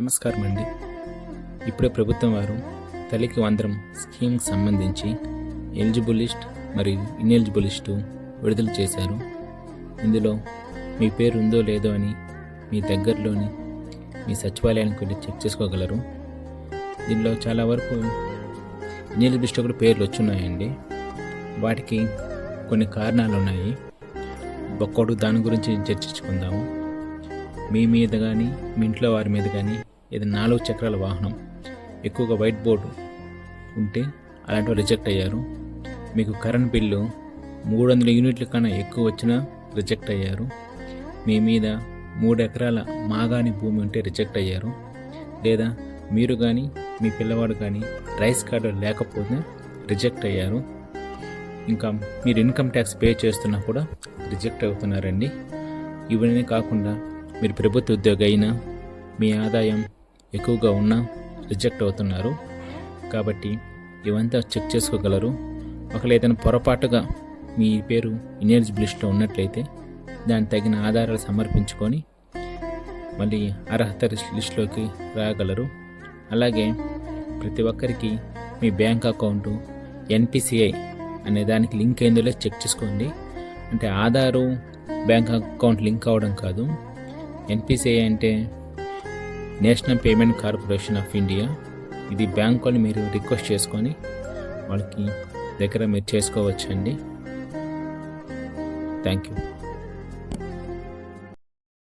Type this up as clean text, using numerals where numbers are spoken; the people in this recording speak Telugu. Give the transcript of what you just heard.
నమస్కారం అండి. ఇప్పుడే ప్రభుత్వం వారు తల్లికి వందనం స్కీమ్కి సంబంధించి ఎలిజిబుల్ లిస్ట్ మరియు ఇన్ఎలిజిబుల్ లిస్టు విడుదల చేశారు. ఇందులో మీ పేరు ఉందో లేదో అని మీ దగ్గరలోని మీ సచివాలయానికి వెళ్ళి చెక్ చేసుకోగలరు. దీనిలో చాలా వరకు ఇన్ఎలిజిబుల్ లిస్ట్లో కూడా పేర్లు వచ్చున్నాయండి. వాటికి కొన్ని కారణాలు ఉన్నాయి. ఒక్కొక్కటి దాని గురించి చర్చించుకుందాము. మీ మీద కానీ మీ ఇంట్లో వారి మీద కానీ ఏదైనా 4 చక్రాల వాహనం, ఎక్కువగా వైట్ బోర్డు ఉంటే అలాంటివి రిజెక్ట్ అయ్యారు. మీకు కరెంట్ బిల్లు 300 యూనిట్ల కన్నా ఎక్కువ వచ్చినా రిజెక్ట్ అయ్యారు. మీ మీద 3 ఎకరాల మాగాని భూమి ఉంటే రిజెక్ట్ అయ్యారు. లేదా మీరు కానీ మీ పిల్లవాడు కానీ రైస్ కార్డు లేకపోతే రిజెక్ట్ అయ్యారు. ఇంకా మీరు ఇన్కమ్ ట్యాక్స్ పే చేస్తున్నా కూడా రిజెక్ట్ అవుతున్నారండి. ఇవన్నీ కాకుండా మీరు ప్రభుత్వ ఉద్యోగి అయినా మీ ఆదాయం ఎక్కువగా ఉన్నా రిజెక్ట్ అవుతున్నారు. కాబట్టి ఇవంతా చెక్ చేసుకోగలరు. ఒకవేళ ఏదైనా పొరపాటుగా మీ పేరు ఇన్ఎలిజిబుల్ లిస్ట్లో ఉన్నట్లయితే దానికి తగిన ఆధారాలు సమర్పించుకొని మళ్ళీ అర్హత లిస్టులోకి రాగలరు. అలాగే ప్రతి ఒక్కరికి మీ బ్యాంక్ అకౌంటు ఎన్పిసిఐ అనే దానికి లింక్ అయిందో చెక్ చేసుకోండి. అంటే ఆధారు బ్యాంక్ అకౌంట్ లింక్ అవ్వడం కాదు. ఎన్పిసిఐ అంటే national payment corporation of India. ఇది బ్యాంక్ వాళ్ళు మీరు రిక్వెస్ట్ చేసుకొని వాళ్ళకి దగ్గర మీరు చేసుకోవచ్చండి. Thank you.